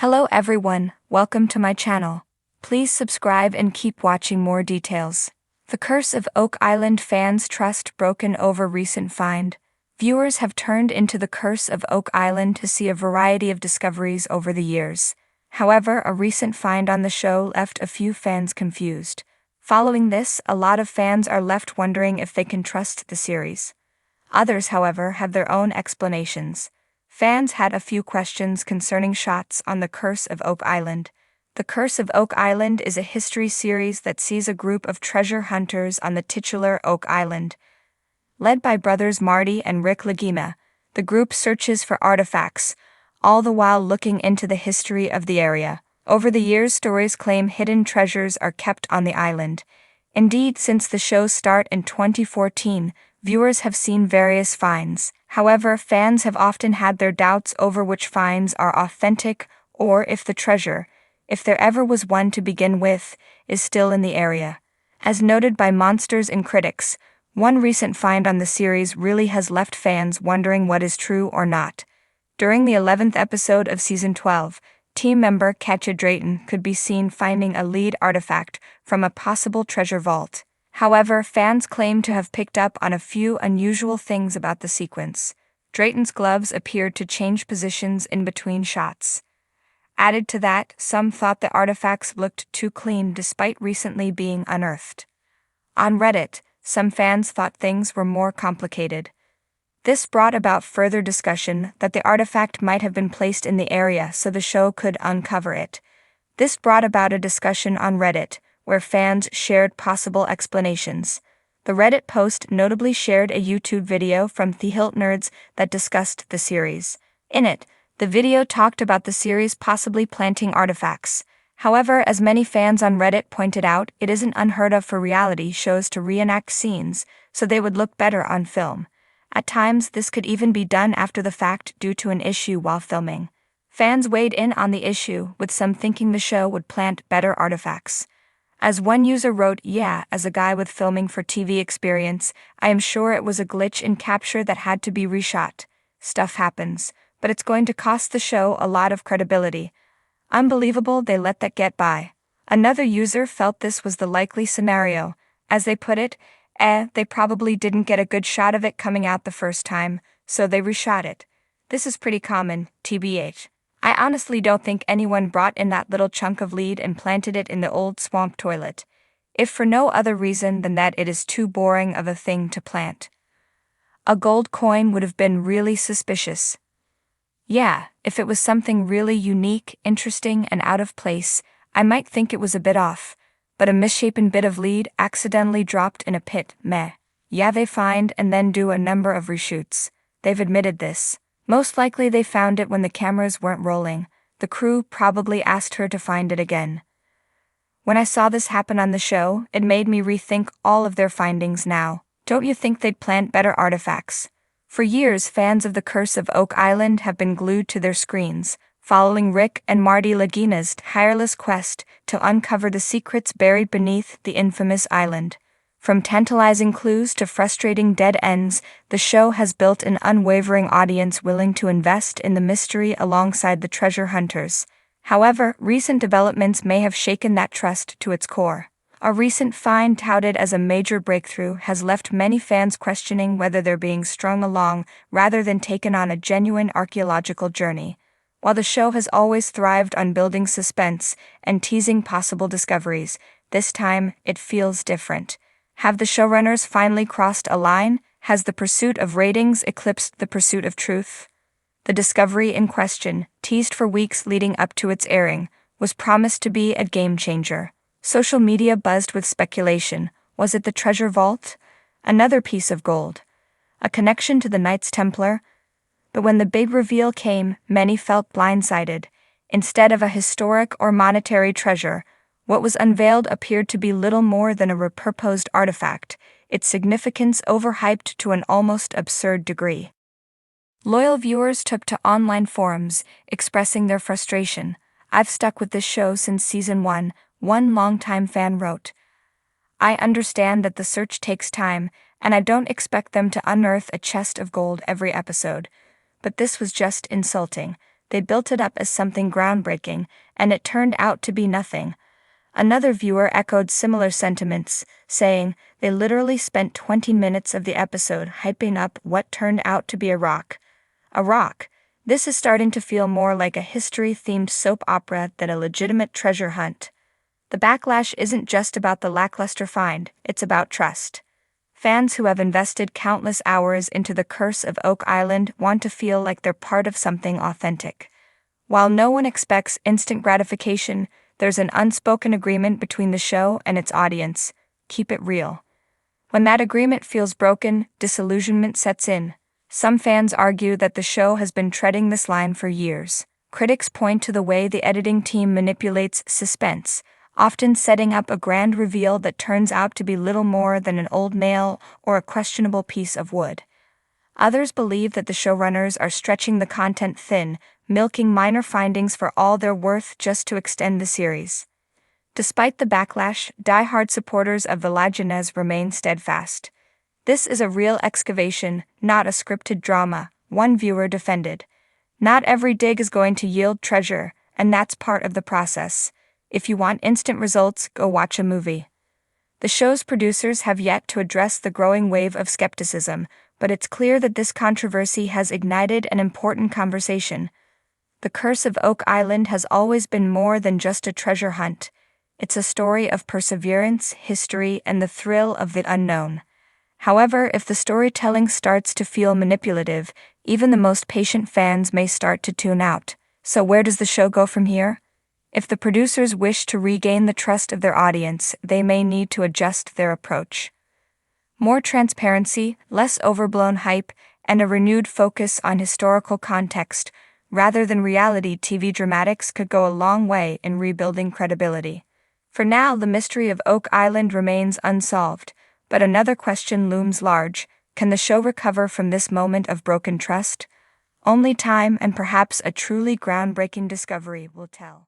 Hello everyone, welcome to my channel. Please subscribe and keep watching more details. The Curse of Oak Island fans' trust broken over recent find. Viewers have turned into the Curse of Oak Island to see a variety of discoveries over the years. However, a recent find on the show left a few fans confused. Following this, a lot of fans are left wondering if they can trust the series. Others, however, have their own explanations. Fans had a few questions concerning shots on The Curse of Oak Island. The Curse of Oak Island is a history series that sees a group of treasure hunters on the titular Oak Island. Led by brothers Marty and Rick Lagima, the group searches for artifacts, all the while looking into the history of the area. Over the years, stories claim hidden treasures are kept on the island. Indeed, since the show's start in 2014, viewers have seen various finds. However, fans have often had their doubts over which finds are authentic or if the treasure, if there ever was one to begin with, is still in the area. As noted by Monsters and Critics, one recent find on the series really has left fans wondering what is true or not. During the 11th episode of Season 12, team member Katja Drayton could be seen finding a lead artifact from a possible treasure vault. However, fans claim to have picked up on a few unusual things about the sequence. Drayton's gloves appeared to change positions in between shots. Added to that, some thought the artifacts looked too clean despite recently being unearthed. On Reddit, some fans thought things were more complicated. This brought about further discussion that the artifact might have been placed in the area so the show could uncover it. This brought about a discussion on Reddit, where fans shared possible explanations. The Reddit post notably shared a YouTube video from The Hilt Nerds that discussed the series. In it, the video talked about the series possibly planting artifacts. However, as many fans on Reddit pointed out, it isn't unheard of for reality shows to reenact scenes so they would look better on film. At times, this could even be done after the fact due to an issue while filming. Fans weighed in on the issue, with some thinking the show would plant better artifacts. As one user wrote, "Yeah, as a guy with filming for TV experience, I am sure it was a glitch in capture that had to be reshot. Stuff happens, but it's going to cost the show a lot of credibility. Unbelievable they let that get by." Another user felt this was the likely scenario. As they put it, they probably didn't get a good shot of it coming out the first time, so they reshot it. This is pretty common, TBH. I honestly don't think anyone brought in that little chunk of lead and planted it in the old swamp toilet, if for no other reason than that it is too boring of a thing to plant. A gold coin would have been really suspicious. Yeah, if it was something really unique, interesting, and out of place, I might think it was a bit off, but a misshapen bit of lead accidentally dropped in a pit, meh. Yeah, they find and then do a number of reshoots. They've admitted this. Most likely they found it when the cameras weren't rolling. The crew probably asked her to find it again. When I saw this happen on the show, it made me rethink all of their findings now. Don't you think they'd plant better artifacts? For years, fans of The Curse of Oak Island have been glued to their screens, following Rick and Marty Lagima's tireless quest to uncover the secrets buried beneath the infamous island. From tantalizing clues to frustrating dead ends, the show has built an unwavering audience willing to invest in the mystery alongside the treasure hunters. However, recent developments may have shaken that trust to its core. A recent find touted as a major breakthrough has left many fans questioning whether they're being strung along rather than taken on a genuine archaeological journey. While the show has always thrived on building suspense and teasing possible discoveries, this time it feels different. Have the showrunners finally crossed a line? Has the pursuit of ratings eclipsed the pursuit of truth? The discovery in question, teased for weeks leading up to its airing, was promised to be a game-changer. Social media buzzed with speculation. Was it the treasure vault? Another piece of gold? A connection to the Knights Templar? But when the big reveal came, many felt blindsided. Instead of a historic or monetary treasure, what was unveiled appeared to be little more than a repurposed artifact, its significance overhyped to an almost absurd degree. Loyal viewers took to online forums, expressing their frustration. "I've stuck with this show since season 1, one longtime fan wrote. I understand that the search takes time, and I don't expect them to unearth a chest of gold every episode. But this was just insulting. They built it up as something groundbreaking, and it turned out to be nothing. Another viewer echoed similar sentiments, saying, "They literally spent 20 minutes of the episode hyping up what turned out to be a rock." A rock. This is starting to feel more like a history-themed soap opera than a legitimate treasure hunt. The backlash isn't just about the lackluster find, it's about trust. Fans who have invested countless hours into The Curse of Oak Island want to feel like they're part of something authentic. While no one expects instant gratification, there's an unspoken agreement between the show and its audience: keep it real. When that agreement feels broken, disillusionment sets in. Some fans argue that the show has been treading this line for years. Critics point to the way the editing team manipulates suspense, often setting up a grand reveal that turns out to be little more than an old nail or a questionable piece of wood. Others believe that the showrunners are stretching the content thin, milking minor findings for all they're worth just to extend the series. Despite the backlash, die-hard supporters of the Lajeunesse remain steadfast. "This is a real excavation, not a scripted drama," one viewer defended. "Not every dig is going to yield treasure, and that's part of the process. If you want instant results, go watch a movie." The show's producers have yet to address the growing wave of skepticism, but it's clear that this controversy has ignited an important conversation. The Curse of Oak Island has always been more than just a treasure hunt. It's a story of perseverance, history, and the thrill of the unknown. However, if the storytelling starts to feel manipulative, even the most patient fans may start to tune out. So where does the show go from here? If the producers wish to regain the trust of their audience, they may need to adjust their approach. More transparency, less overblown hype, and a renewed focus on historical context, rather than reality TV dramatics, could go a long way in rebuilding credibility. For now, the mystery of Oak Island remains unsolved, but another question looms large: can the show recover from this moment of broken trust? Only time and perhaps a truly groundbreaking discovery will tell.